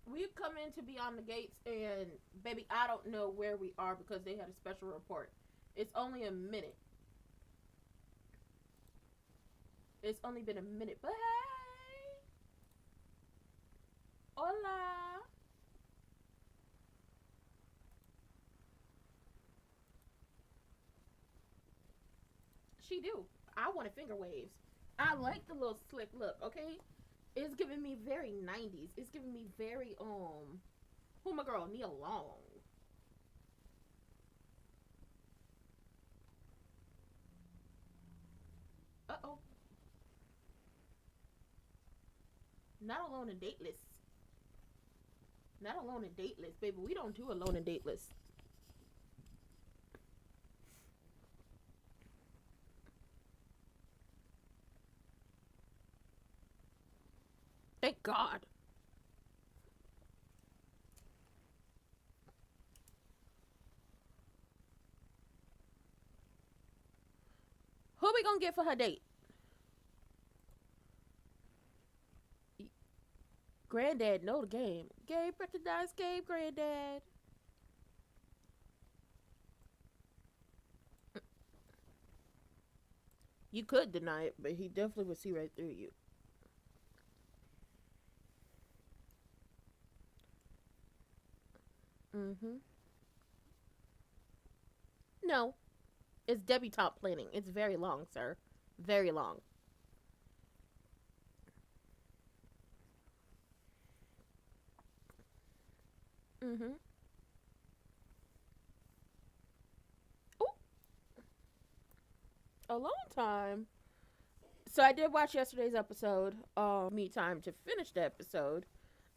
We've come into Beyond the Gates, and baby, I don't know where we are because they had a special report. It's only a minute. It's only been a minute, but hey, hola. She do. I wanted finger waves. I like the little slick look. Okay, it's giving me very 90s. It's giving me very who my girl Nia Long. Uh oh, not alone and dateless. Not alone and dateless, baby. We don't do alone and dateless. Thank God. Who we gonna get for her date? Granddad know the game. Gabe recognize Gabe, Granddad. You could deny it, but he definitely would see right through you. Mm-hmm. No, it's debutante planning. It's very long, sir. Very long. Mm-hmm. Ooh, a long time. So I did watch yesterday's episode. Me time to finish the episode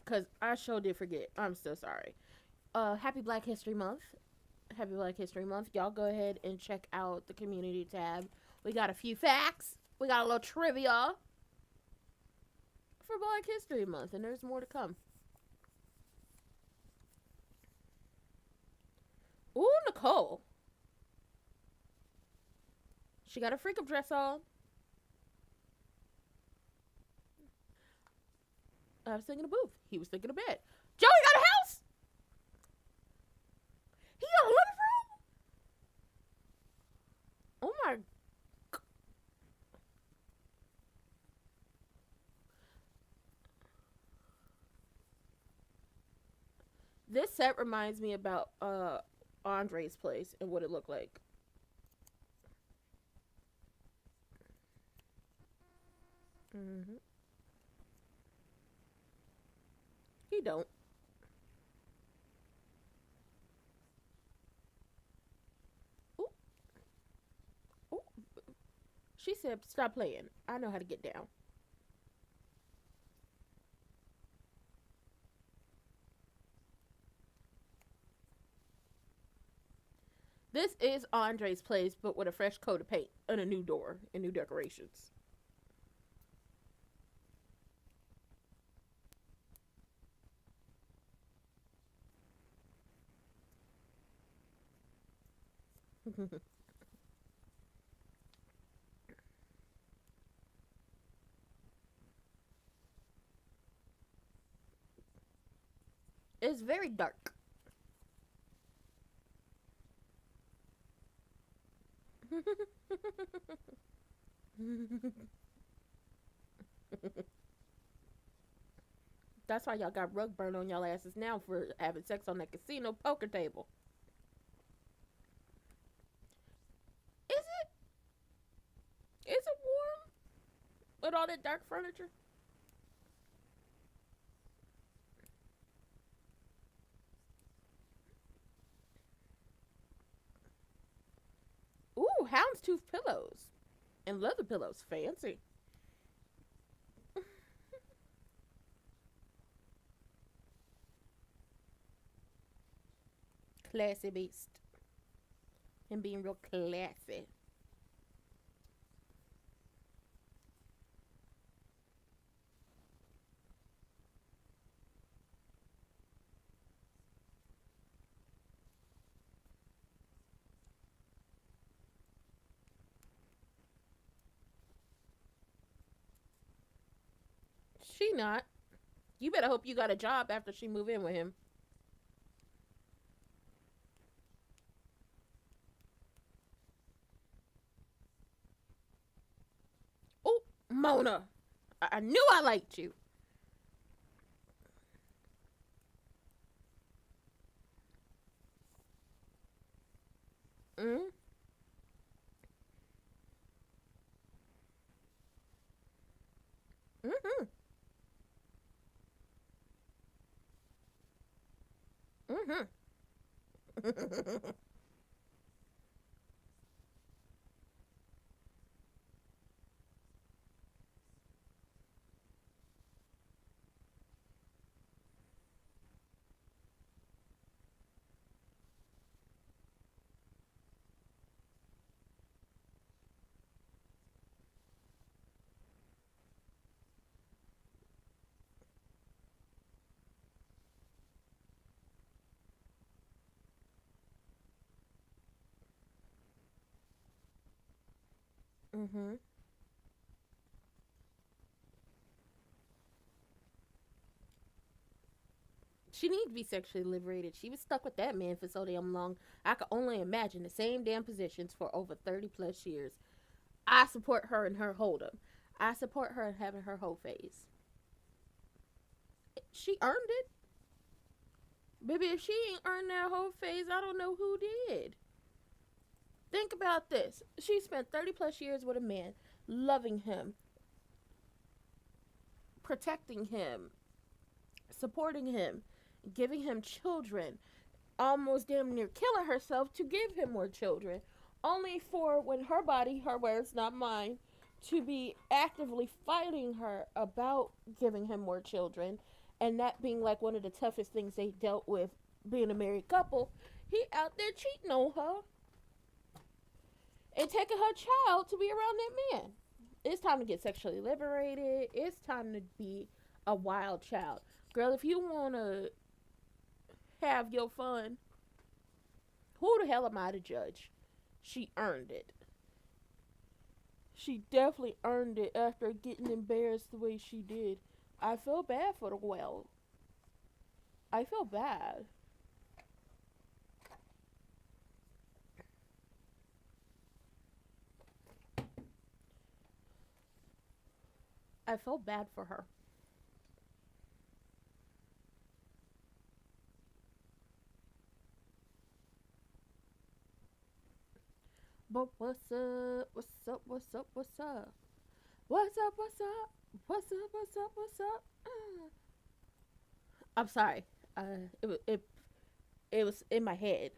because I sure did forget. I'm so sorry. Happy Black History Month. Happy Black History Month. Y'all go ahead and check out the community tab. We got a few facts. We got a little trivia for Black History Month, and there's more to come. Ooh, Nicole. She got a freakup dress on. I was thinking of booth. He was thinking of bed. Joey got a house. He got a living room. Oh my. This set reminds me about Andre's place and what it looked like. Mm-hmm. He don't. Ooh, ooh. She said, "Stop playing. I know how to get down." This is Andre's place, but with a fresh coat of paint and a new door and new decorations. It's very dark. That's why y'all got rug burn on y'all asses now for having sex on that casino poker table. Is it? Is it warm with all that dark furniture? Ooh, houndstooth pillows and leather pillows. Fancy. Classy beast. And being real classy. She not. You better hope you got a job after she move in with him. Oh, Mona. I knew I liked you. Mm-hmm. Mm-hmm. Mm-hmm. Mm-hmm. She needs to be sexually liberated. She was stuck with that man for so damn long. I could only imagine the same damn positions for over 30 plus years. I support her in her hold up. I support her in having her whole phase. She earned it. Baby, if she ain't earned that whole phase, I don't know who did. Think about this. She spent 30 plus years with a man, loving him, protecting him, supporting him, giving him children, almost damn near killing herself to give him more children, only for when her body, her words, not mine, to be actively fighting her about giving him more children, and that being like one of the toughest things they dealt with being a married couple. He out there cheating on her and taking her child to be around that man. It's time to get sexually liberated. It's time to be a wild child. Girl, if you want to have your fun, who the hell am I to judge? She earned it. She definitely earned it after getting embarrassed the way she did. I feel bad for the well. I feel bad. I feel bad for her. But what's up? What's up? What's up? What's up? What's up? What's up? What's up? What's up? What's up? I'm sorry. It was in my head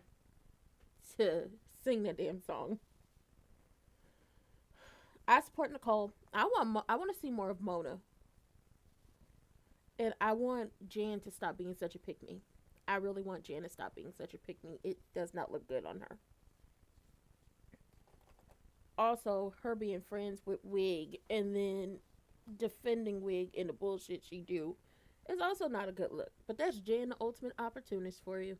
to sing that damn song. I support Nicole. I want to see more of Mona, and I want Jan to stop being such a pick me. I really want Jan to stop being such a pick me. It does not look good on her. Also, her being friends with Wig and then defending Wig in the bullshit she do is also not a good look. But that's Jan, the ultimate opportunist for you.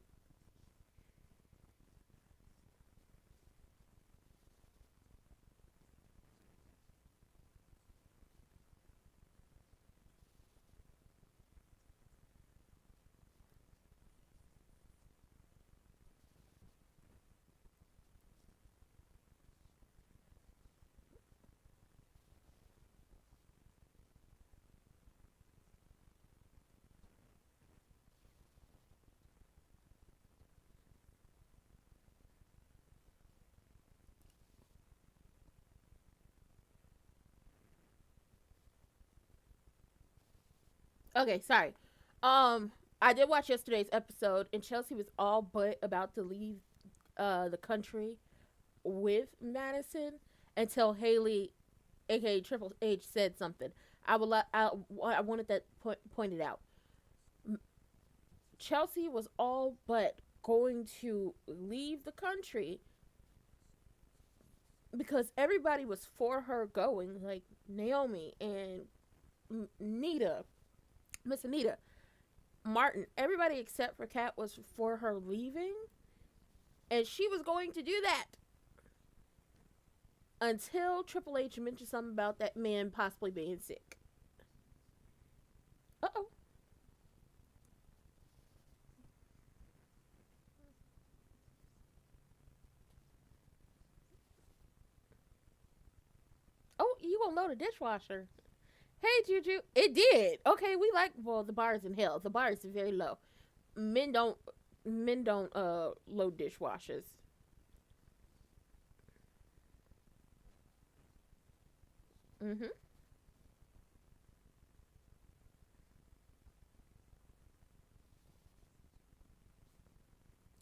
Okay, sorry. I did watch yesterday's episode, and Chelsea was all but about to leave the country with Madison until Haley, aka Triple H, said something. I wanted that pointed out. Chelsea was all but going to leave the country because everybody was for her going, like Naomi and Nita, Miss Anita, Martin. Everybody except for Kat was for her leaving, and she was going to do that until Triple H mentioned something about that man possibly being sick. Uh-oh. Oh, you gonna load a dishwasher? Hey, Juju. It did. Okay, we like. Well, the bar is in hell. The bar is very low. Men don't. Men don't load dishwashers. Mm-hmm.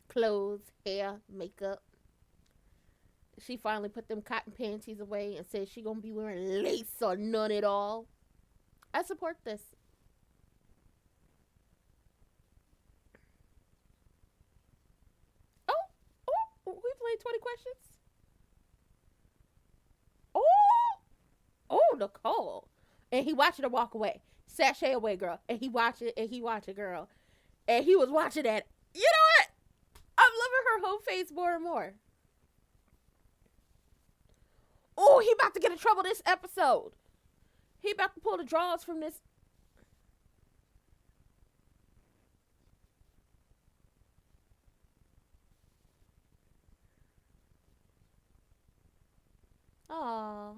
Clothes, hair, makeup. She finally put them cotton panties away and said she gonna be wearing lace or none at all. I support this. Oh, oh, we played 20 questions. Oh, oh, Nicole. And he watching her walk away. Sashay away, girl. And he watch it, and he watch it, girl. And he was watching that. You know what? I'm loving her whole face more and more. Oh, he about to get in trouble this episode. He about to pull the draws from this. Aw.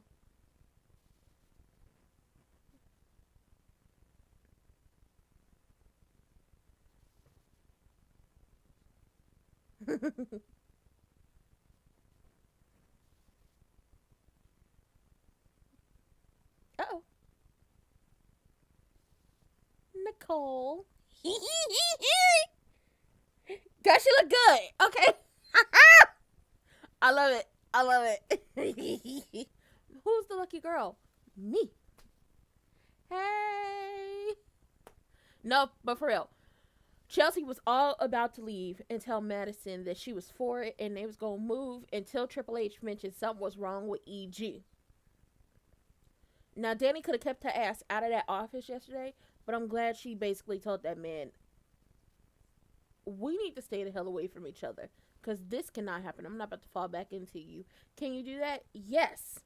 Uh-oh. Nicole. Girl, she look good. Okay. I love it. I love it. Who's the lucky girl? Me. Hey. No, but for real. Chelsea was all about to leave and tell Madison that she was for it and they was going to move until Triple H mentioned something was wrong with EG. Now, Danny could have kept her ass out of that office yesterday, but I'm glad she basically told that man, we need to stay the hell away from each other because this cannot happen. I'm not about to fall back into you. Can you do that? Yes.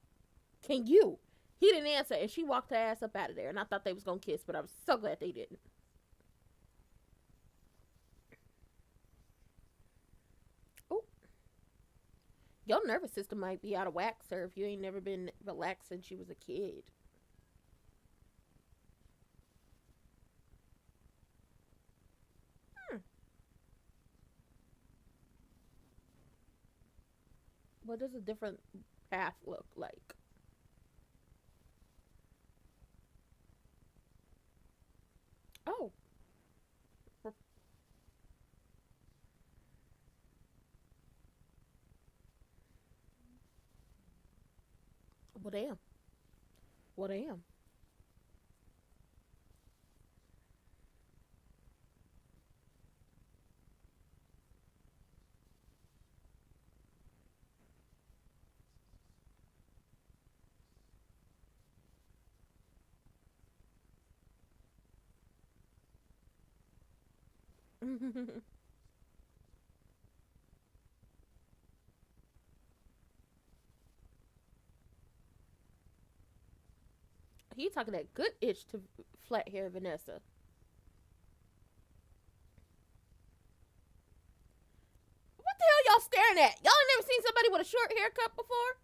Can you? He didn't answer, and she walked her ass up out of there, and I thought they was going to kiss, but I was so glad they didn't. Oh, your nervous system might be out of whack, sir, if you ain't never been relaxed since you was a kid. Hmm. What does a different path look like? Oh, well, damn. Well, damn. He talking that good itch to flat hair Vanessa. What the hell y'all staring at? Y'all ain't never seen somebody with a short haircut before?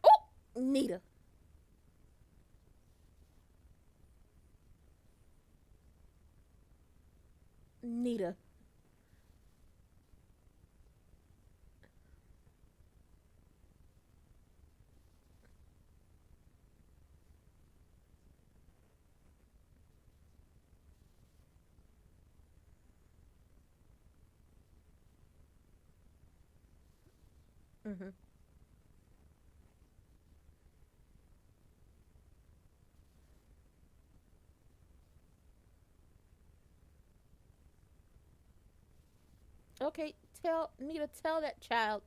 Oh, Nita. Nita. Mhm. Okay, tell Nita, tell that child.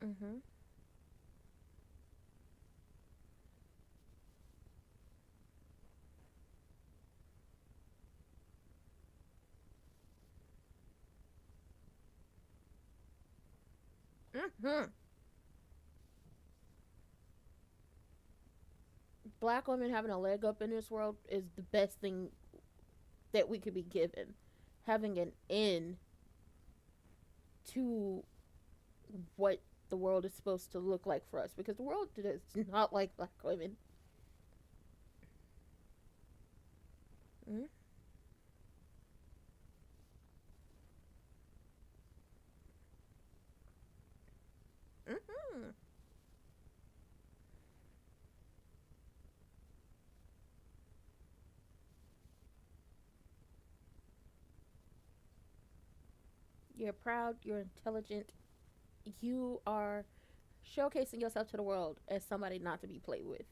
Mhm. Mhm. Black women having a leg up in this world is the best thing that we could be given. Having an end to what the world is supposed to look like for us, because the world does not like black women. Mm-hmm. Mm-hmm. You're proud, you're intelligent, you are showcasing yourself to the world as somebody not to be played with.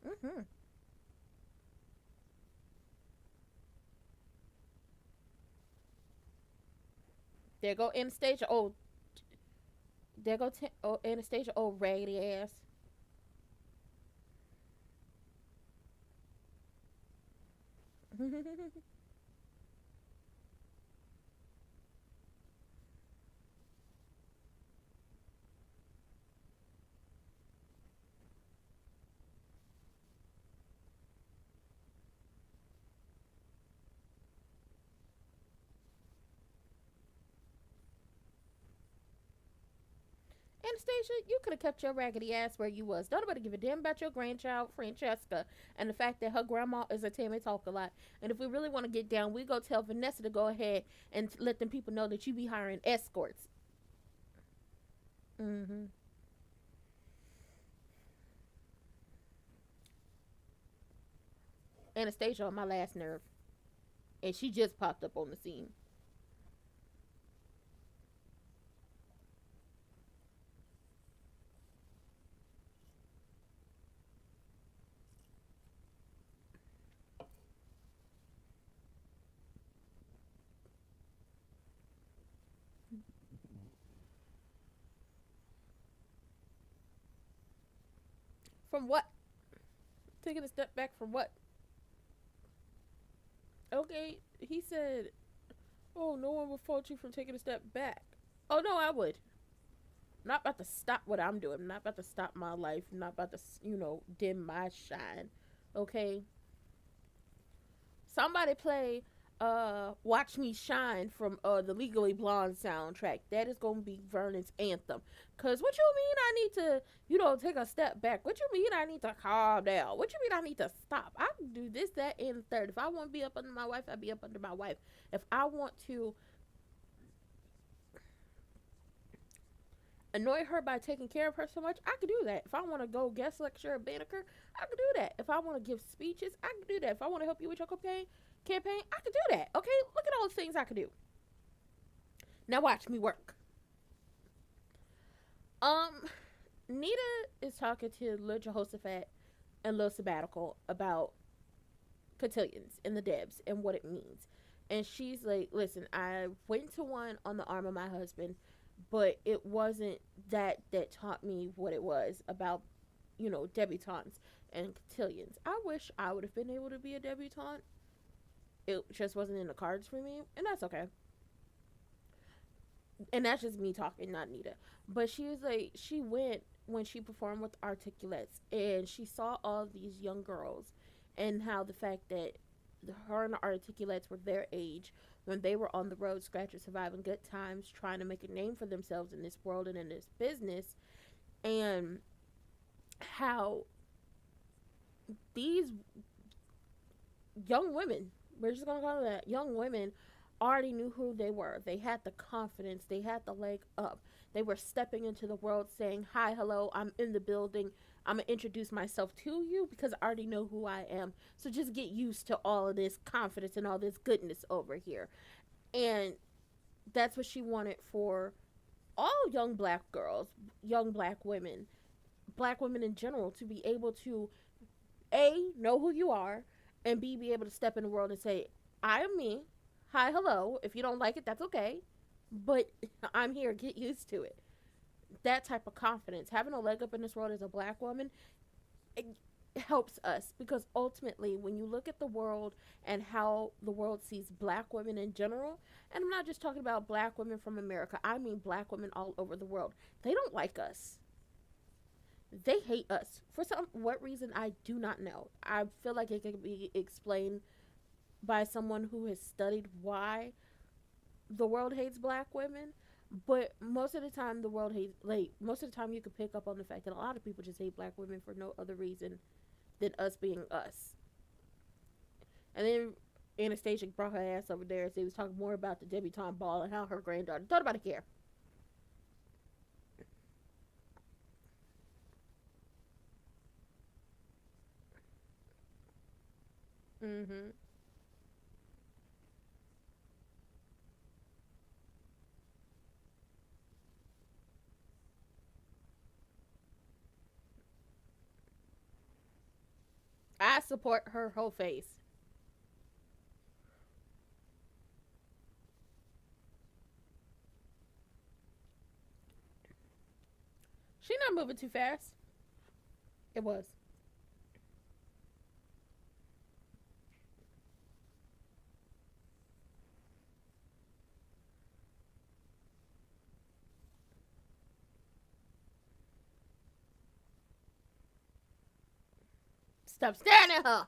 Mm-hmm. There go Anastasia. Oh, there go oh, Anastasia. Oh, raggedy ass. Anastasia, you could have kept your raggedy ass where you was. Don't nobody give a damn about your grandchild, Francesca, and the fact that her grandma is a Tammy talk a lot. And if we really want to get down, we go tell Vanessa to go ahead and let them people know that you be hiring escorts. Mm-hmm. Anastasia on my last nerve, and she just popped up on the scene. From what? Taking a step back from what? Okay, he said, "Oh, no one will fault you from taking a step back." Oh no, I would. I'm not about to stop what I'm doing. I'm not about to stop my life. I'm not about to, dim my shine. Okay, somebody play Watch Me Shine from the Legally Blonde soundtrack. That is gonna be Vernon's anthem. Cause what you mean I need to, take a step back? What you mean I need to calm down? What you mean I need to stop? I can do this, that, and the third. If I want to be up under my wife, I be up under my wife. If I want to annoy her by taking care of her so much, I could do that. If I want to go guest lecture at Banneker, I could do that. If I want to give speeches, I could do that. If I want to help you with your campaign, I could do that. Okay, look at all the things I could do. Now watch me work. Um, Nita is talking to Lil Jehoshaphat and Lil Sabbatical about cotillions and the Debs and what it means. And she's like, listen, I went to one on the arm of my husband, but it wasn't that taught me what it was about, debutantes and cotillions. I wish I would have been able to be a debutante. It just wasn't in the cards for me, and that's okay. And that's just me talking, not Nita. But she was like, she went when she performed with Articulates and she saw all of these young girls and how the fact that her and the Articulates were their age when they were on the road scratching, surviving good times, trying to make a name for themselves in this world and in this business, and how these young women, we're just gonna call it that, young women already knew who they were. They had the confidence, they had the leg up. They were stepping into the world saying, "Hi, hello, I'm in the building. I'm gonna introduce myself to you because I already know who I am. So just get used to all of this confidence and all this goodness over here." And that's what she wanted for all young black girls, young black women in general, to be able to A, know who you are, and B, be able to step in the world and say, "I am me. Hi, hello. If you don't like it, that's okay. But I'm here. Get used to it." That type of confidence, having a leg up in this world as a black woman, it helps us because ultimately, when you look at the world and how the world sees black women in general, and I'm not just talking about black women from America, I mean black women all over the world, they don't like us. They hate us for some what reason I do not know. I feel like it can be explained by someone who has studied why the world hates black women. But most of the time, the world hates, like, most of the time, you can pick up on the fact that a lot of people just hate black women for no other reason than us being us. And then Anastasia brought her ass over there and she was talking more about the debutante ball and how her granddaughter, don't nobody care. Mm-hmm. I support her whole face. She not moving too fast. It was. Stop staring at her.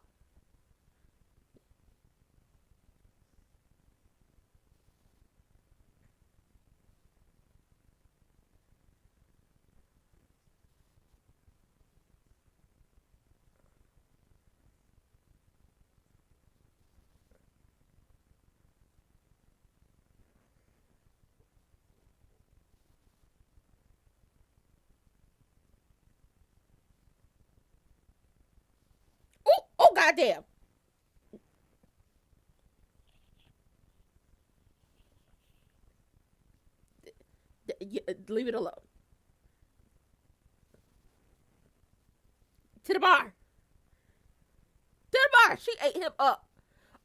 Oh, oh, goddamn. Leave it alone. To the bar. To the bar. She ate him up.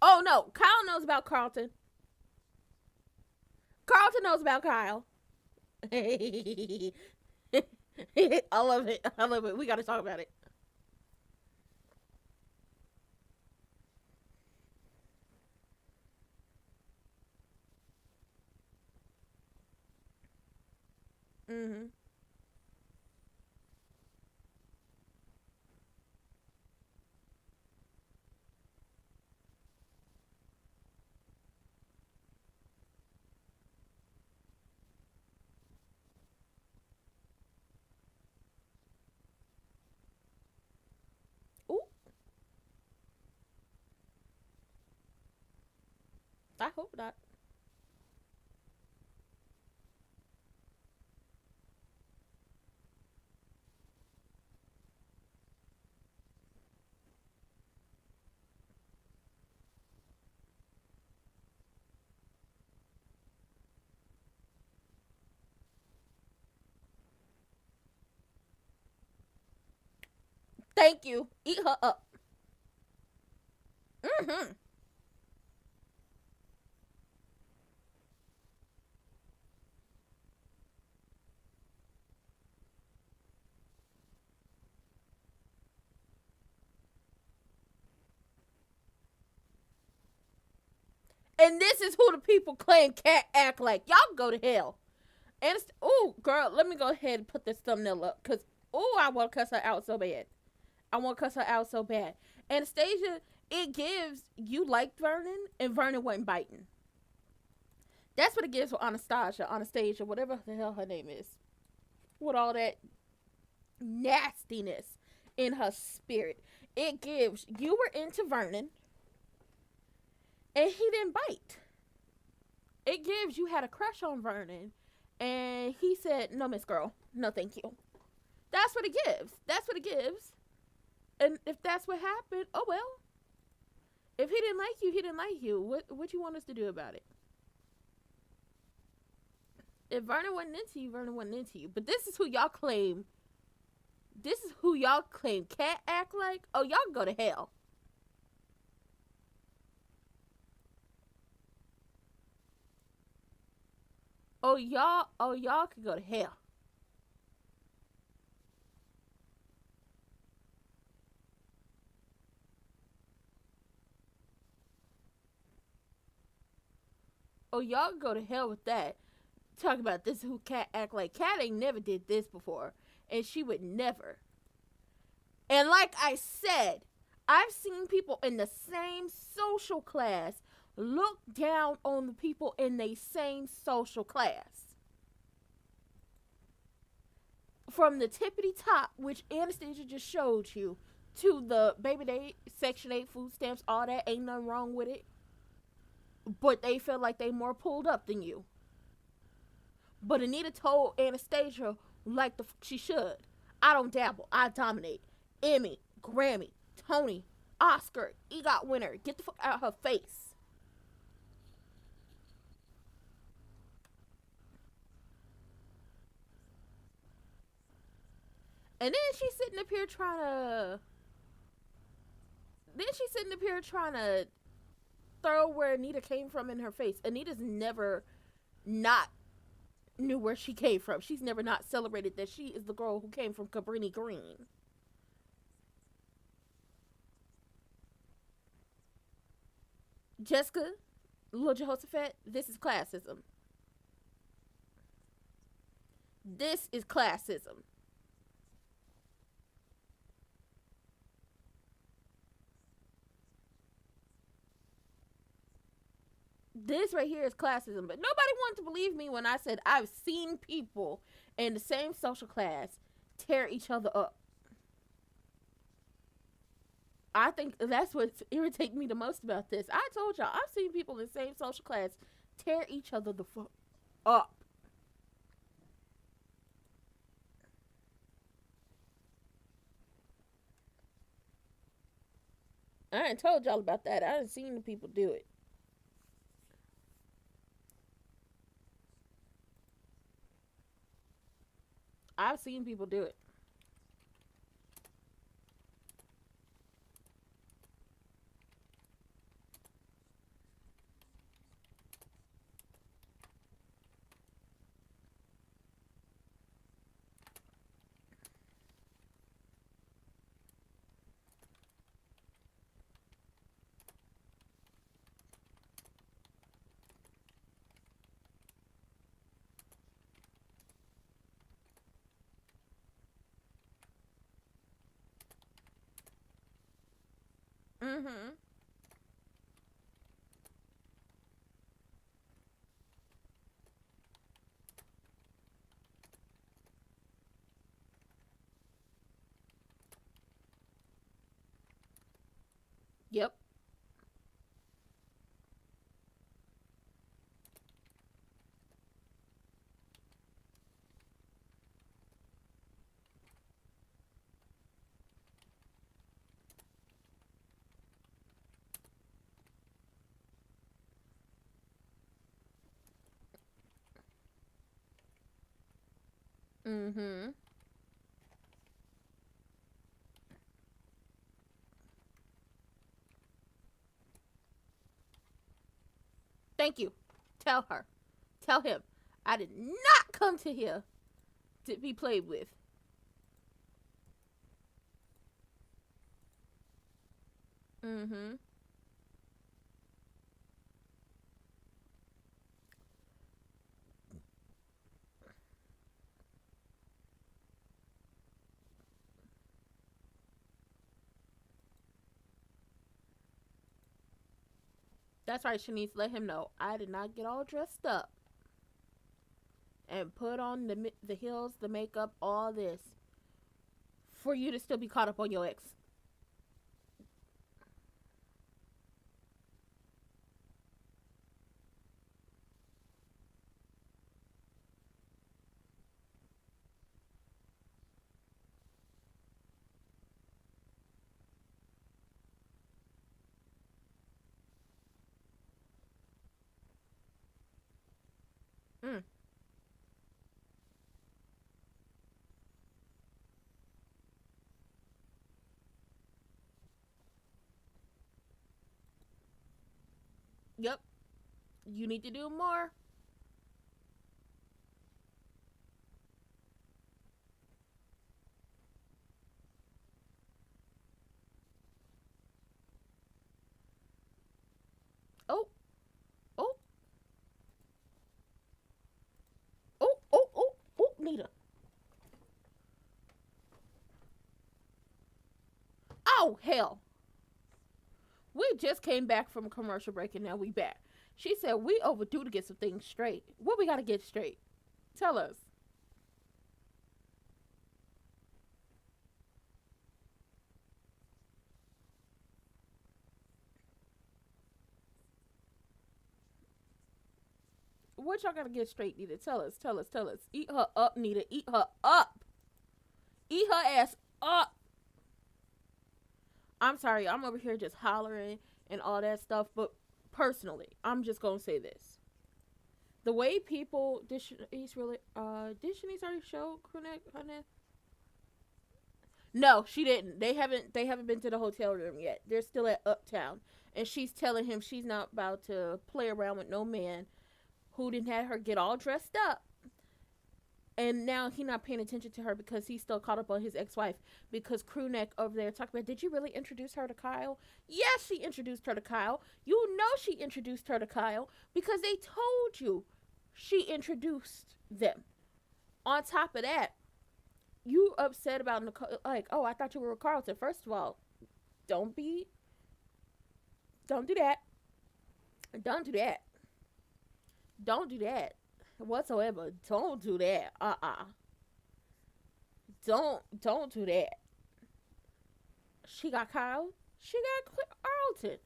Oh no, Kyle knows about Carlton. Carlton knows about Kyle. I love it. I love it. We got to talk about it. Mm-hmm. Ooh, I hope not. Thank you. Eat her up. Mm-hmm. And this is who the people claim can't act like. Y'all go to hell. And it's, ooh, girl, let me go ahead and put this thumbnail up because, Oh, I want to cuss her out so bad. I want to cuss her out so bad. Anastasia, it gives you liked Vernon, and Vernon wasn't biting. That's what it gives for Anastasia, whatever the hell her name is, with all that nastiness in her spirit. It gives you were into Vernon, and he didn't bite. It gives you had a crush on Vernon, and he said, "No, Miss Girl, no, thank you." That's what it gives. That's what it gives. And if that's what happened, oh well. If he didn't like you, he didn't like you. What you want us to do about it? If Vernon wasn't into you, Vernon wasn't into you. But this is who y'all claim. This is who y'all claim Cat act like. Oh, y'all can go to hell. Oh y'all can go to hell. Oh, y'all can go to hell with that. Talk about this who Cat act like. Cat ain't never did this before. And she would never. And like I said, I've seen people in the same social class look down on the people in the same social class. From the tippity top, which Anastasia just showed you, to the baby day, Section 8 food stamps, all that, ain't nothing wrong with it. But they feel like they more pulled up than you. But Anita told Anastasia like she should. I don't dabble. I dominate. Emmy, Grammy, Tony, Oscar, EGOT winner. Get the fuck out of her face. And then she's sitting up here trying to. Then she's sitting up here trying to throw where Anita came from in her face. Anita's never not knew where she came from. She's never not celebrated that she is the girl who came from Cabrini Green. Jessica, Lil Jehoshaphat, this is classism. This is classism. This right here is classism. But nobody wanted to believe me when I said I've seen people in the same social class tear each other up. I think that's what irritates me the most about this. I told y'all, I've seen people in the same social class tear each other the fuck up. I ain't told y'all about that. I done seen the people do it. I've seen people do it. Mm-hmm. Yep. Mm-hmm. Thank you. Tell her. Tell him. I did not come to here to be played with. Mm-hmm. That's right, Shanice. Let him know. I did not get all dressed up and put on the heels, the makeup, all this for you to still be caught up on your ex. Mm. Yep. You need to do more. Oh, oh, oh, Nita. Oh, hell. We just came back from a commercial break and now we back. She said we overdue to get some things straight. What we got to get straight? Tell us. What y'all got to get straight, Nita? Tell us, tell us, tell us. Eat her up, Nita. Eat her up. Eat her ass up. I'm sorry, I'm over here just hollering and all that stuff, but personally, I'm just gonna say this: the way people did Shanice already show Crewneck her name? No, she didn't. They haven't been to the hotel room yet. They're still at Uptown, and she's telling him she's not about to play around with no man who didn't have her get all dressed up, and now he not paying attention to her because he's still caught up on his ex-wife. Because Crewneck over there talking about, did you really introduce her to Kyle? Yes, she introduced her to Kyle. You know she introduced her to Kyle because they told you she introduced them. On top of that, you upset about Nicole, like, oh, I thought you were with Carlton. First of all, don't be, don't do that. Don't do that. Don't do that whatsoever. Don't do that. Don't do that. She got Kyle. She got Carlton.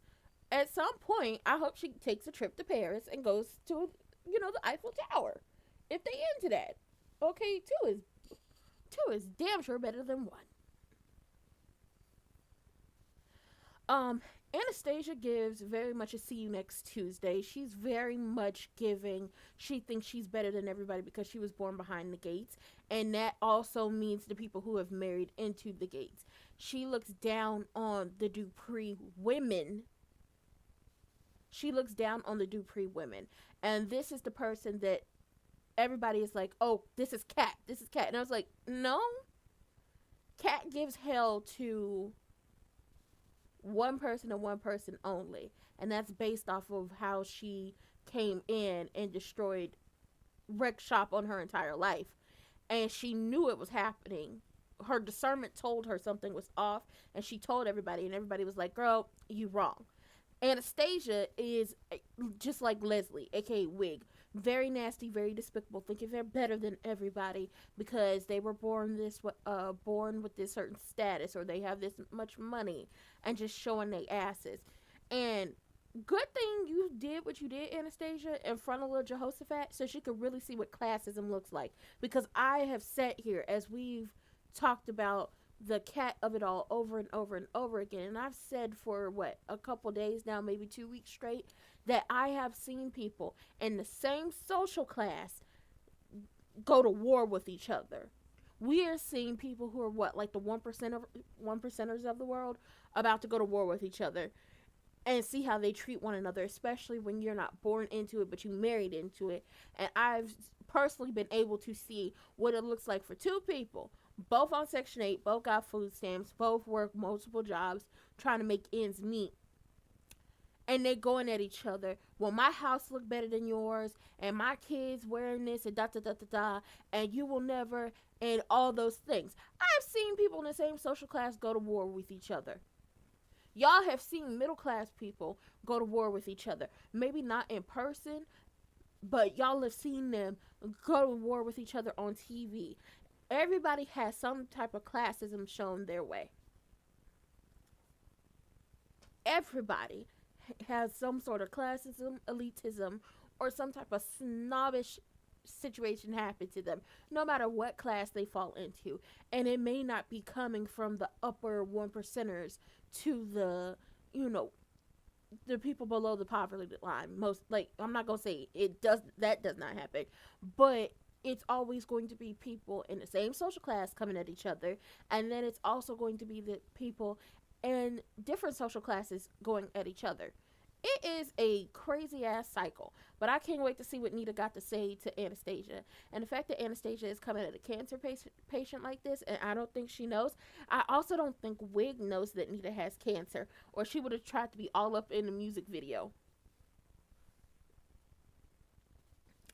At some point, I hope she takes a trip to Paris and goes to, the Eiffel Tower. If they into that, okay, two is damn sure better than one. Um, Anastasia gives very much a see you next Tuesday. She's very much giving. She thinks she's better than everybody because she was born behind the gates. And that also means the people who have married into the gates. She looks down on the Dupree women. She looks down on the Dupree women. And this is the person that everybody is like, oh, this is Cat. This is Cat. And I was like, no. Cat gives hell to one person and one person only. And that's based off of how she came in and destroyed, wrecked shop on her entire life. And she knew it was happening. Her discernment told her something was off, and she told everybody, and everybody was like, girl, you wrong. Anastasia is just like Leslie, aka Wig. Very nasty, very despicable, thinking they're better than everybody because they were born with this certain status, or they have this much money, and just showing their asses. And good thing you did what you did, Anastasia, in front of little Jehoshaphat, so she could really see what classism looks like. Because I have sat here as we've talked about the cat of it all over and over and over again, and I've said for a couple days now, maybe 2 weeks straight, that I have seen people in the same social class go to war with each other. We are seeing people who are like the 1%ers of the world about to go to war with each other, and see how they treat one another, especially when you're not born into it but you married into it. And I've personally been able to see what it looks like for two people, both on Section 8, both got food stamps, both work multiple jobs, trying to make ends meet. And they're going at each other. Well, my house look better than yours, and my kids wearing this, and da da da da da, and you will never, and all those things. I've seen people in the same social class go to war with each other. Y'all have seen middle class people go to war with each other. Maybe not in person, but y'all have seen them go to war with each other on TV. Everybody has some type of classism shown their way. Everybody has some sort of classism, elitism, or some type of snobbish situation happen to them, no matter what class they fall into. And it may not be coming from the upper one percenters to the, you know, the people below the poverty line. Most, like, I'm not gonna say it does, that does not happen, but it's always going to be people in the same social class coming at each other, and then it's also going to be the people in different social classes going at each other. It is a crazy ass cycle, but I can't wait to see what Nita got to say to Anastasia. And the fact that Anastasia is coming at a cancer patient like this, and I don't think she knows. I also don't think Wig knows that Nita has cancer, or she would have tried to be all up in the music video.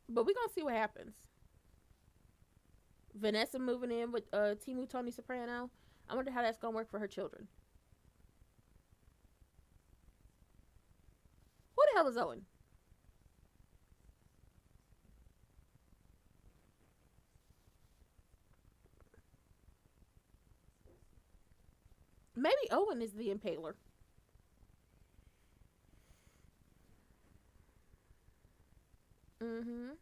But we're gonna see what happens. Vanessa moving in with Timu Tony Soprano. I wonder how that's gonna work for her children. Who the hell is Owen? Maybe Owen is the impaler. Mm-hmm.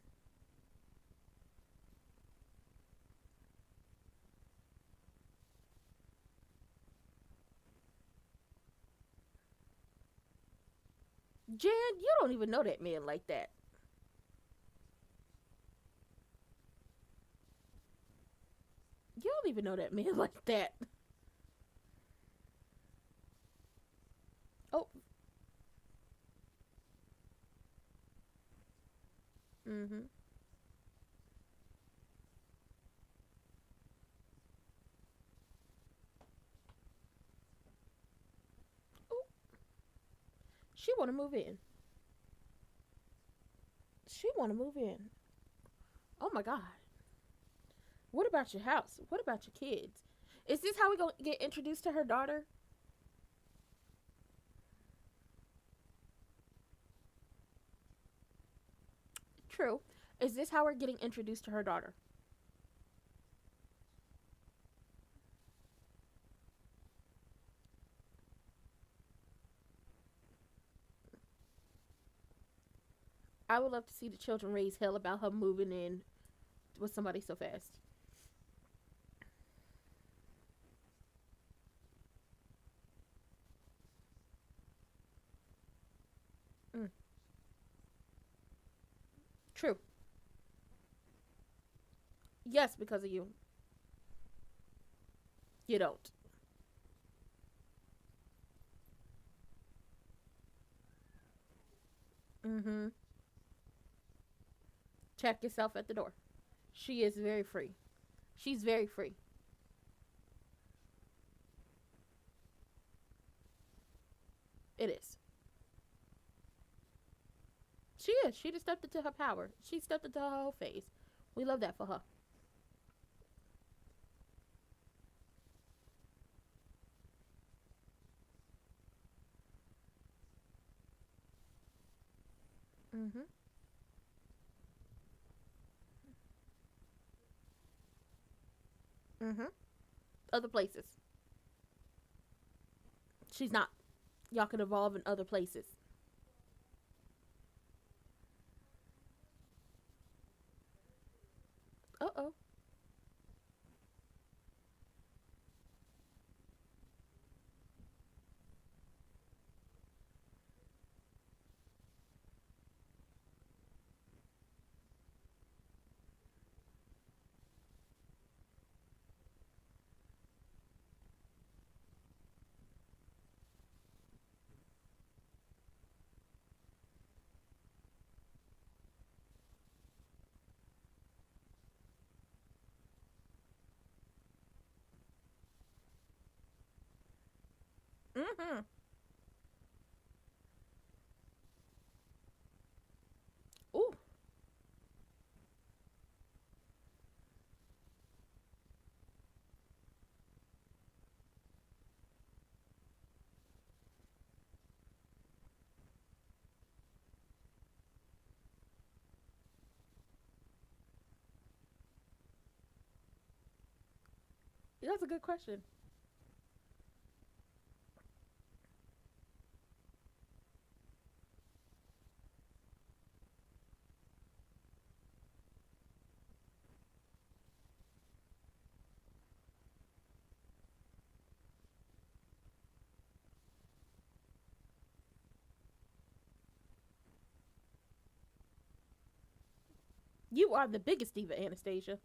Jan, you don't even know that man like that. You don't even know that man like that. Oh. Mm-hmm. Ooh, she want to move in. She want to move in. Oh my God. What about your house? What about your kids? Is this how we gonna get introduced to her daughter? True. Is this how we're getting introduced to her daughter? I would love to see the children raise hell about her moving in with somebody so fast. Mm, true. Yes, because of you. You don't. Mm-hmm. Check yourself at the door. She is very free. She's very free. It is. She is. She just stepped into her power. She stepped into her whole phase. We love that for her. Mm-hmm. Mm-hmm. Other places. She's not. Y'all can evolve in other places. Uh oh. Mm-hmm. Ooh. That's a good question. You are the biggest diva, Anastasia.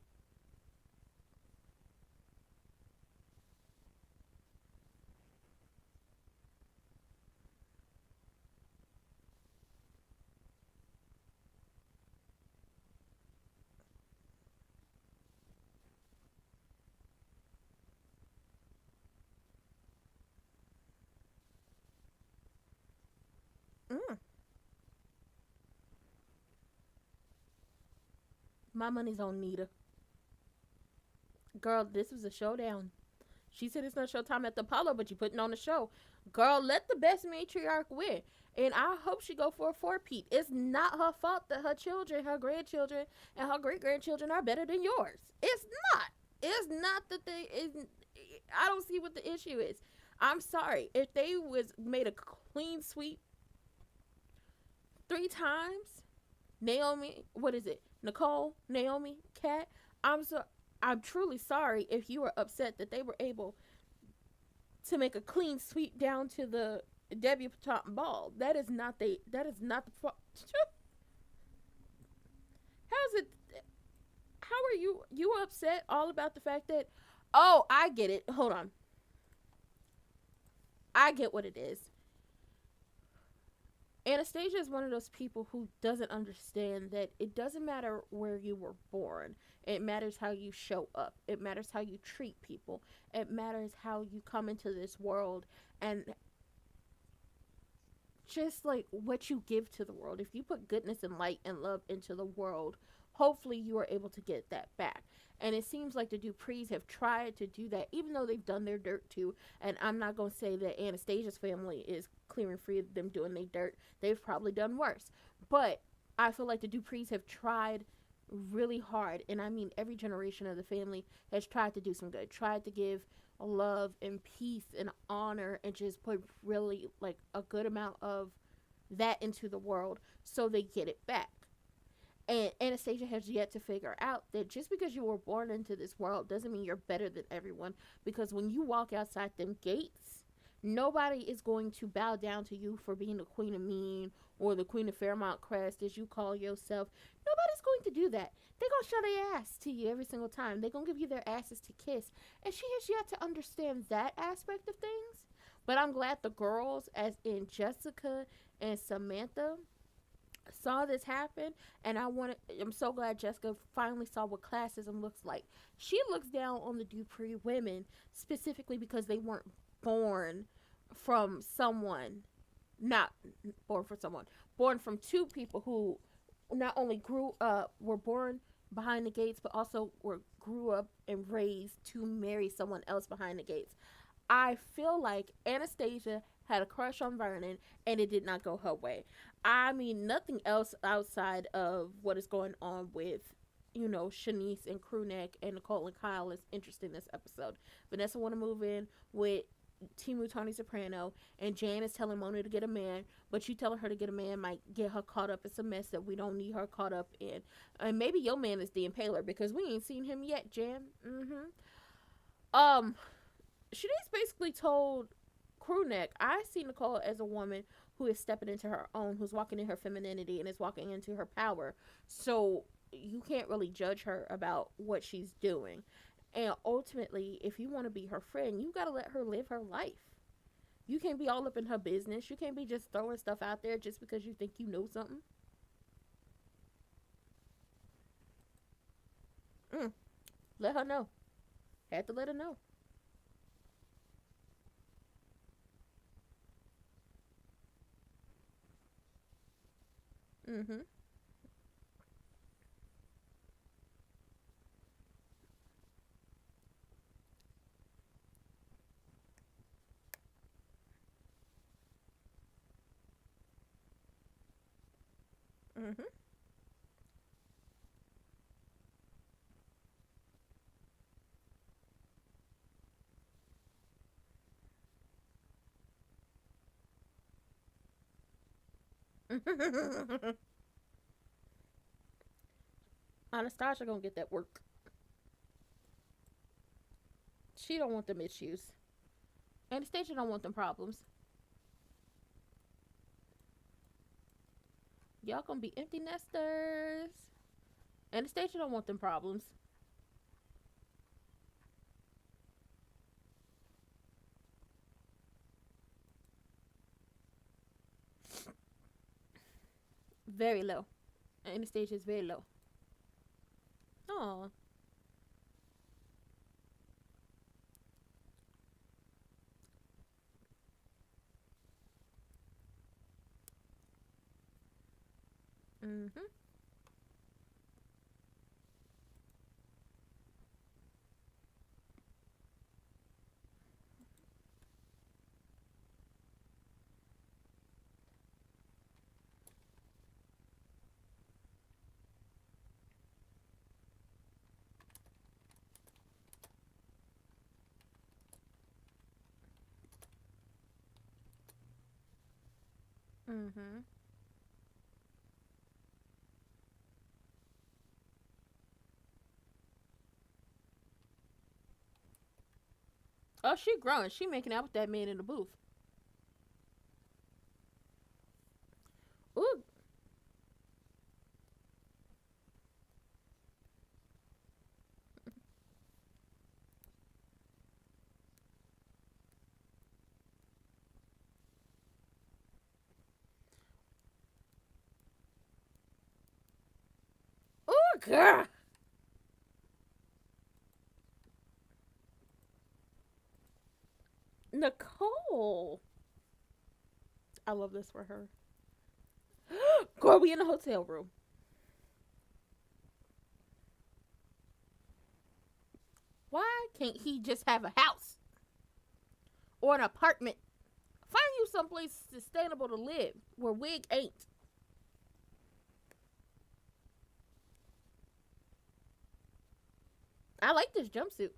Mm. My money's on Nita. Girl, this was a showdown. She said it's not showtime at the Apollo, but you putting on a show. Girl, let the best matriarch win. And I hope she go for a four-peat. It's not her fault that her children, her grandchildren, and her great-grandchildren are better than yours. It's not. It's not that they is. I don't see what the issue is. I'm sorry. If they was made a clean sweep 3 times, Naomi, what is it? Nicole, Naomi, Kat. I'm so I'm truly sorry if you were upset that they were able to make a clean sweep down to the debutante ball. That is not the. That is not the. How's it? How are you? You were upset all about the fact that. Oh, I get it. Hold on. I get what it is. Anastasia is one of those people who doesn't understand that it doesn't matter where you were born. It matters how you show up. It matters how you treat people. It matters how you come into this world and just like what you give to the world. If you put goodness and light and love into the world, hopefully you are able to get that back. And it seems like the Duprees have tried to do that, even though they've done their dirt too. And I'm not going to say that Anastasia's family is clear and free of them doing their dirt. They've probably done worse. But I feel like the Duprees have tried really hard. And I mean, every generation of the family has tried to do some good, tried to give love and peace and honor and just put really like a good amount of that into the world so they get it back. And Anastasia has yet to figure out that just because you were born into this world doesn't mean you're better than everyone. Because when you walk outside them gates, nobody is going to bow down to you for being the Queen of Mean or the Queen of Fairmount Crest, as you call yourself. Nobody's going to do that. They're going to show their ass to you every single time. They're going to give you their asses to kiss. And she has yet to understand that aspect of things. But I'm glad the girls, as in Jessica and Samantha, saw this happen, and I'm so glad Jessica finally saw what classism looks like. She looks down on the Dupree women specifically because they weren't born from someone, not born from someone, born from two people who not only were born behind the gates, but also grew up and raised to marry someone else behind the gates. I feel like Anastasia had a crush on Vernon and it did not go her way. I mean, nothing else outside of what is going on with, Shanice and Crewneck and Nicole and Kyle is interesting this episode. Vanessa want to move in with Timu Tony Soprano, and Jan is telling Mona to get a man, but you telling her to get a man might get her caught up in some mess that we don't need her caught up in. And maybe your man is the Impaler because we ain't seen him yet, Jan. Um, Shanice basically told Crewneck, I see Nicole as a woman who is stepping into her own, who's walking in her femininity and is walking into her power. So you can't really judge her about what she's doing. And ultimately, if you want to be her friend, you got to let her live her life. You can't be all up in her business. You can't be just throwing stuff out there just because you think you know something. Mm, let her know. Had to let her know. Mm-hmm. Mm-hmm. Anastasia gonna get that work. She don't want them issues. Anastasia don't want them problems. Y'all gonna be empty nesters. Anastasia don't want them problems. Very low. Anastasia is very low. Oh. Mhm. Mhm. Oh, she growing. She making out with that man in the booth. Ooh. Ooh, girl. Nicole. I love this for her. Girl, we in the hotel room. Why can't he just have a house or an apartment? Find you someplace sustainable to live where Wig ain't. I like this jumpsuit.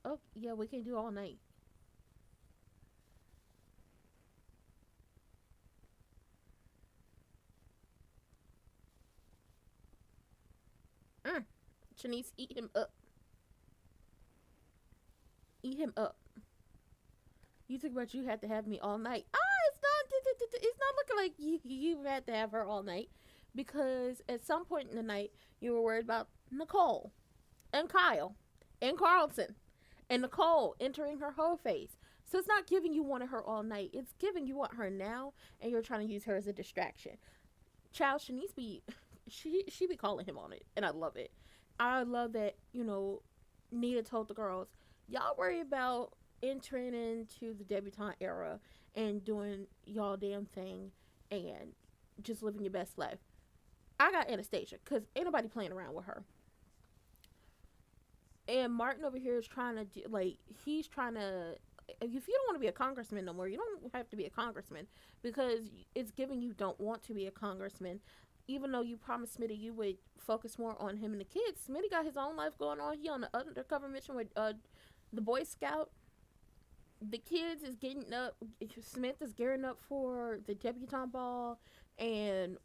Oh, yeah, we can do all night. Mm. Shanice, eat him up. Eat him up. You talk about you had to have me all night. It's not. It's not looking like you had to have her all night, because at some point in the night you were worried about Nicole and Kyle and Carlton and Nicole entering her whole phase. So it's not giving you wanted her all night. It's giving you want her now, and you're trying to use her as a distraction. Child Shanice be she be calling him on it, and I love it. I love that, Nita told the girls, y'all worry about entering into the debutante era and doing y'all damn thing and just living your best life. I got Anastasia because ain't nobody playing around with her. And Martin over here is trying to do, like, he's trying to. If you don't want to be a congressman no more, you don't have to be a congressman, because it's giving you don't want to be a congressman. Even though you promised Smitty you would focus more on him and the kids, Smitty got his own life going on. He on the undercover mission with the Boy Scout. The kids is getting up. Smith is gearing up for the debutante ball, and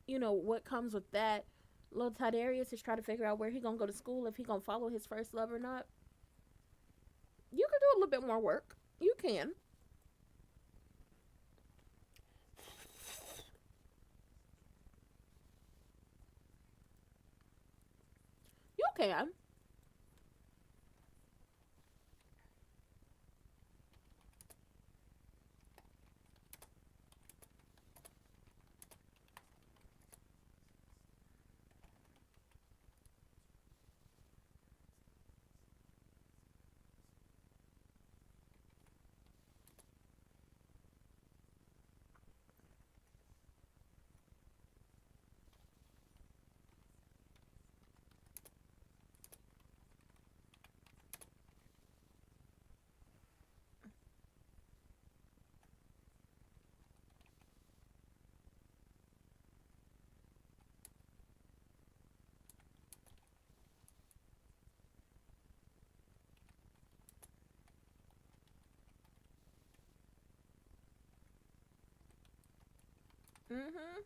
what comes with that. Little Tiberius is trying to figure out where he gonna go to school, if he gonna follow his first love or not. You can do a little bit more work. You can. You can. Mm-hmm.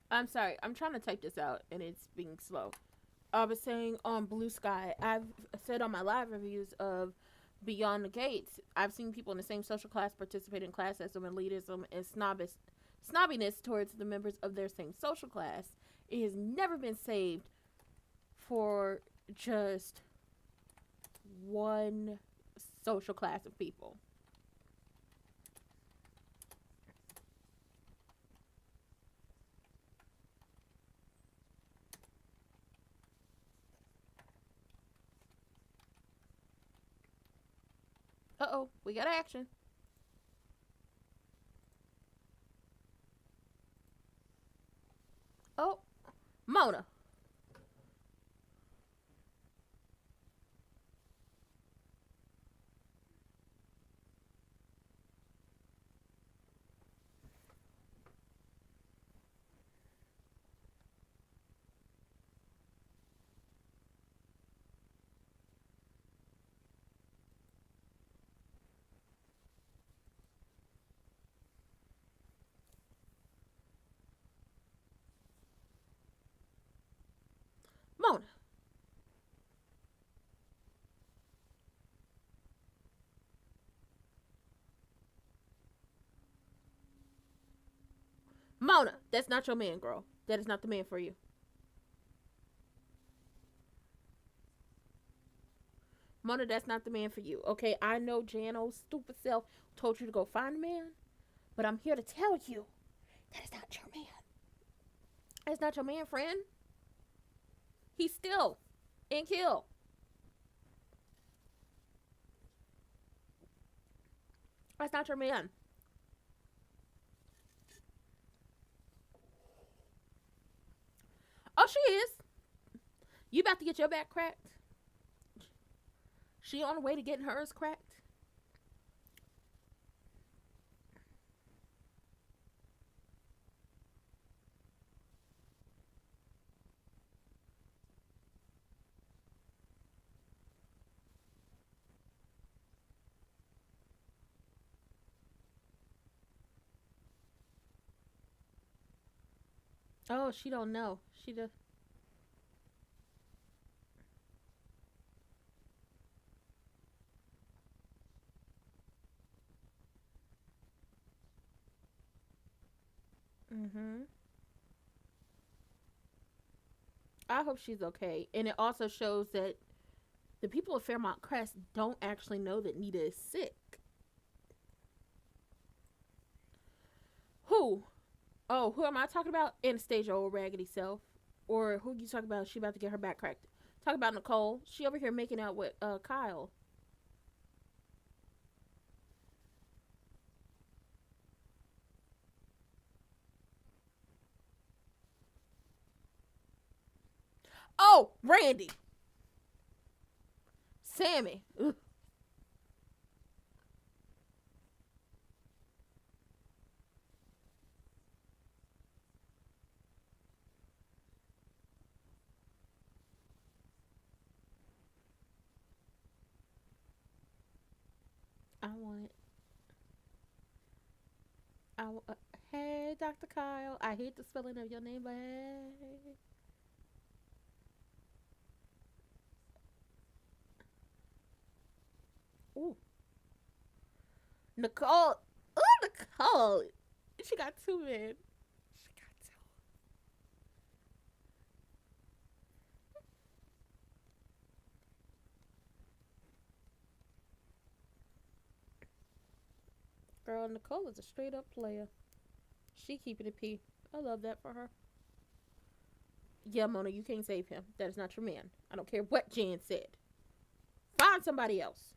I'm sorry. I'm trying to type this out and it's being slow. I was saying on Blue Sky, I've said on my live reviews of Beyond the Gates, I've seen people in the same social class participate in classism and elitism and snobbiness towards the members of their same social class. It has never been saved for just one social class of people. Uh oh, we got action. Oh, Mona. Mona. Mona, that's not your man, girl. That is not the man for you. Mona, that's not the man for you. Okay, I know Jano's stupid self told you to go find a man, but I'm here to tell you that is not your man. That's not your man, friend. He's still in kill. That's not your man. Oh, she is. You about to get your back cracked? She on the way to getting hers cracked? Oh, she don't know. She does. Mm-hmm. I hope she's okay. And it also shows that the people of Fairmont Crest don't actually know that Nita is sick. Who? Oh, who am I talking about? Anastasia, old raggedy self. Or who you talking about? She about to get her back cracked. Talk about Nicole. She over here making out with Kyle. Oh, Randy. Sammy. Ugh, I want it. Hey, Dr. Kyle. I hate the spelling of your name, but hey. Ooh. Nicole. Ooh, Nicole. She got two men. She got two. Girl, Nicole is a straight up player. She keeping it P. I love that for her. Yeah, Mona, you can't save him. That is not your man. I don't care what Jan said. Find somebody else.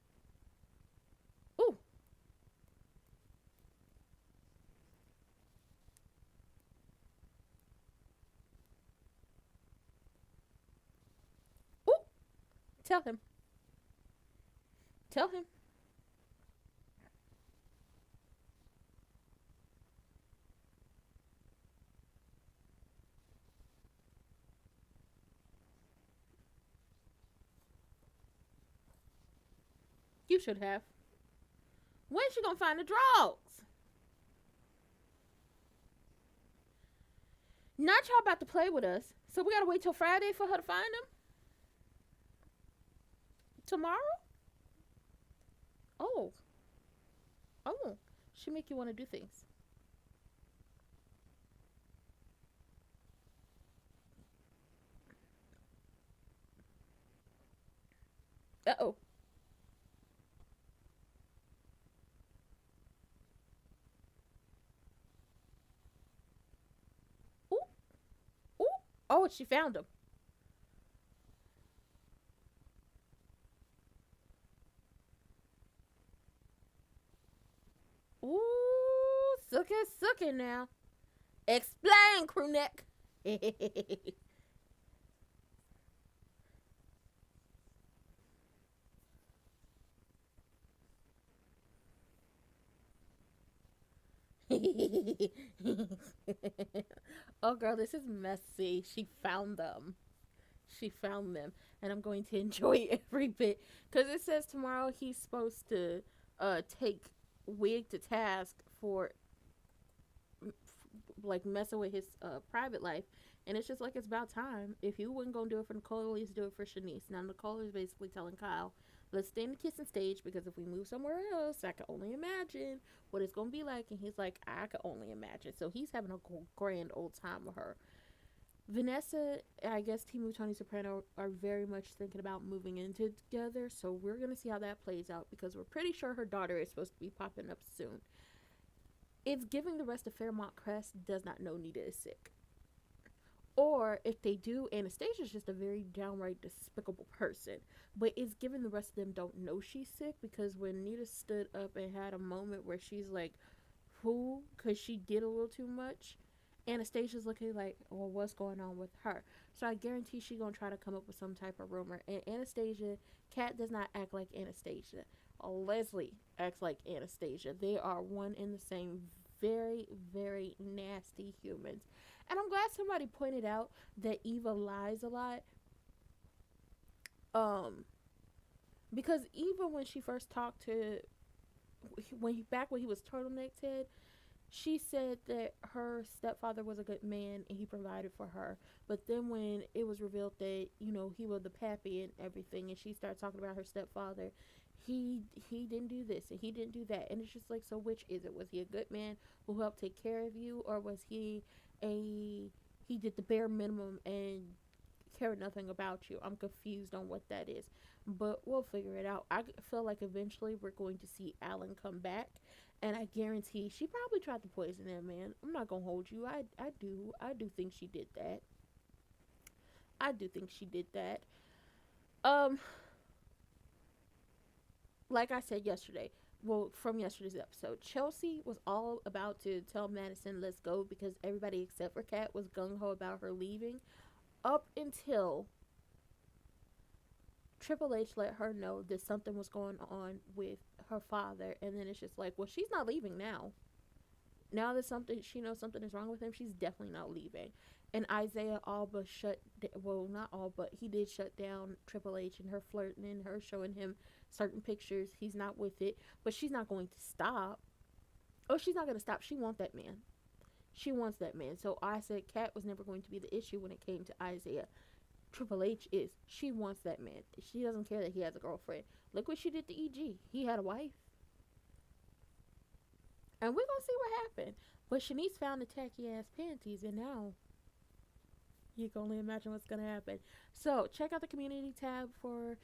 Ooh, Tell him. Tell him. You should have. When's she gonna find the drugs? Not y'all about to play with us. So we gotta wait till Friday for her to find them? Tomorrow? Oh. Oh. She make you wanna do things. Uh oh. Ooh. Ooh. Oh, she found him. Ooh, sucky now. Explain, Crewneck. Oh, girl, this is messy. She found them. She found them, and I'm going to enjoy every bit because it says tomorrow he's supposed to take Wig to task for like messing with his private life, and it's just like it's about time. If you wasn't gonna do it for Nicole, at least do it for Shanice. Now Nicole is basically telling Kyle, let's stay in the kissing stage because if we move somewhere else, I can only imagine what it's gonna be like. And he's like, I can only imagine. So he's having a grand old time with her. Vanessa, I guess Timu, Tony Soprano are very much thinking about moving into together. So we're gonna see how that plays out because we're pretty sure her daughter is supposed to be popping up soon. It's giving the rest of Fairmont Crest does not know Nita is sick. Or if they do, Anastasia's just a very downright despicable person. But it's given the rest of them don't know she's sick because when Nita stood up and had a moment where she's like, who? Because she did a little too much. Anastasia's looking like, well, what's going on with her? So I guarantee she's going to try to come up with some type of rumor. And Anastasia, Kat does not act like Anastasia. Leslie acts like Anastasia. They are one and the same. Very, very nasty humans. And I'm glad somebody pointed out that Eva lies a lot. Um, because even when she first talked to back when he was Turtleneck's head, she said that her stepfather was a good man and he provided for her. But then when it was revealed that, he was the pappy and everything, and she started talking about her stepfather, he didn't do this and he didn't do that. And it's just like, so which is it? Was he a good man who helped take care of you, or was he did the bare minimum and care nothing about you? I'm confused on what that is. But we'll figure it out. I feel like eventually we're going to see Alan come back, and I guarantee she probably tried to poison that man. I'm not gonna hold you. I do think she did that. I do think she did that. Um, like I said yesterday, well, from yesterday's episode, Chelsea was all about to tell Madison, let's go, because everybody except for Kat was gung ho about her leaving. Up until Triple H let her know that something was going on with her father, and then it's just like, well, she's not leaving now. Now that she knows something is wrong with him, she's definitely not leaving. And Isaiah all but well, not all, but he did shut down Triple H and her flirting and her showing him certain pictures. He's not with it, but she's not going to stop. Oh, she's not going to stop. She wants that man. She wants that man. So I said Kat was never going to be the issue when it came to Isaiah. Triple H is. She wants that man. She doesn't care that he has a girlfriend. Look what she did to EG. He had a wife. And we're going to see what happened. But Shanice found the tacky ass panties, and now you can only imagine what's going to happen. So check out the community tab for,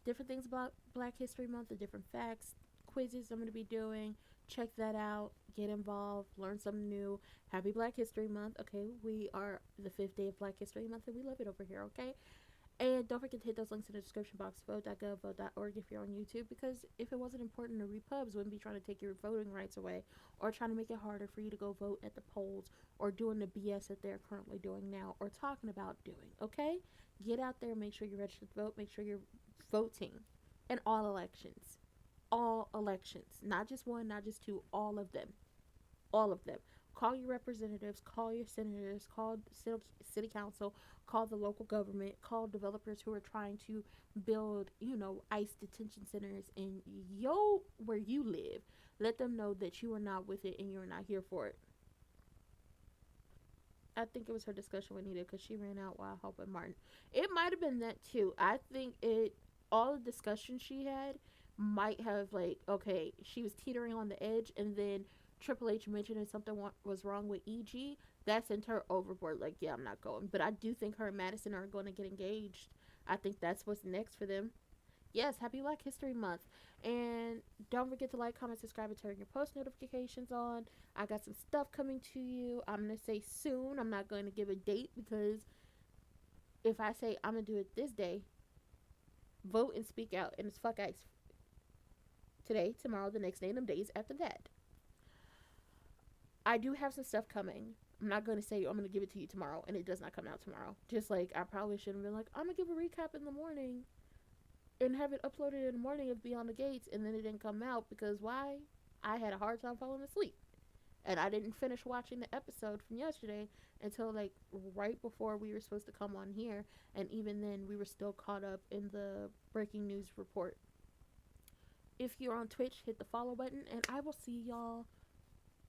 different things about Black History Month, the different facts, quizzes I'm going to be doing. Check that out. Get involved. Learn something new. Happy Black History Month. Okay, we are the 5th day of Black History Month, and we love it over here, okay? And don't forget to hit those links in the description box. Vote.gov, vote.org if you're on YouTube. Because if it wasn't important, the repubs wouldn't be trying to take your voting rights away, or trying to make it harder for you to go vote at the polls, or doing the BS that they're currently doing now, or talking about doing, okay? Get out there. Make sure you're registered to vote. Make sure you're voting in all elections. All elections. Not just one, not just two, all of them. All of them. Call your representatives, call your senators, call city council, call the local government, call developers who are trying to build, ICE detention centers in where you live. Let them know that you are not with it and you're not here for it. I think it was her discussion with Nita because she ran out while helping Martin. It might have been that too. I think all the discussion she had might have, like, okay, she was teetering on the edge, and then Triple H mentioned something was wrong with EG. That sent her overboard. Like, yeah, I'm not going. But I do think her and Madison are going to get engaged. I think that's what's next for them. Yes, happy Black History Month. And don't forget to like, comment, subscribe, and turn your post notifications on. I got some stuff coming to you. I'm going to say soon. I'm not going to give a date because if I say I'm going to do it this day, vote and speak out. And it's fuck ice. Today, tomorrow, the next day, and them days after that. I do have some stuff coming. I'm not going to say I'm going to give it to you tomorrow and it does not come out tomorrow. Just like I probably should have been like, I'm going to give a recap in the morning and have it uploaded in the morning of Beyond the Gates, and then it didn't come out because why? I had a hard time falling asleep. And I didn't finish watching the episode from yesterday until like right before we were supposed to come on here, and even then we were still caught up in the breaking news report. If you're on Twitch, hit the follow button and I will see y'all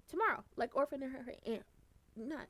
tomorrow. Like Orphan and her aunt. Not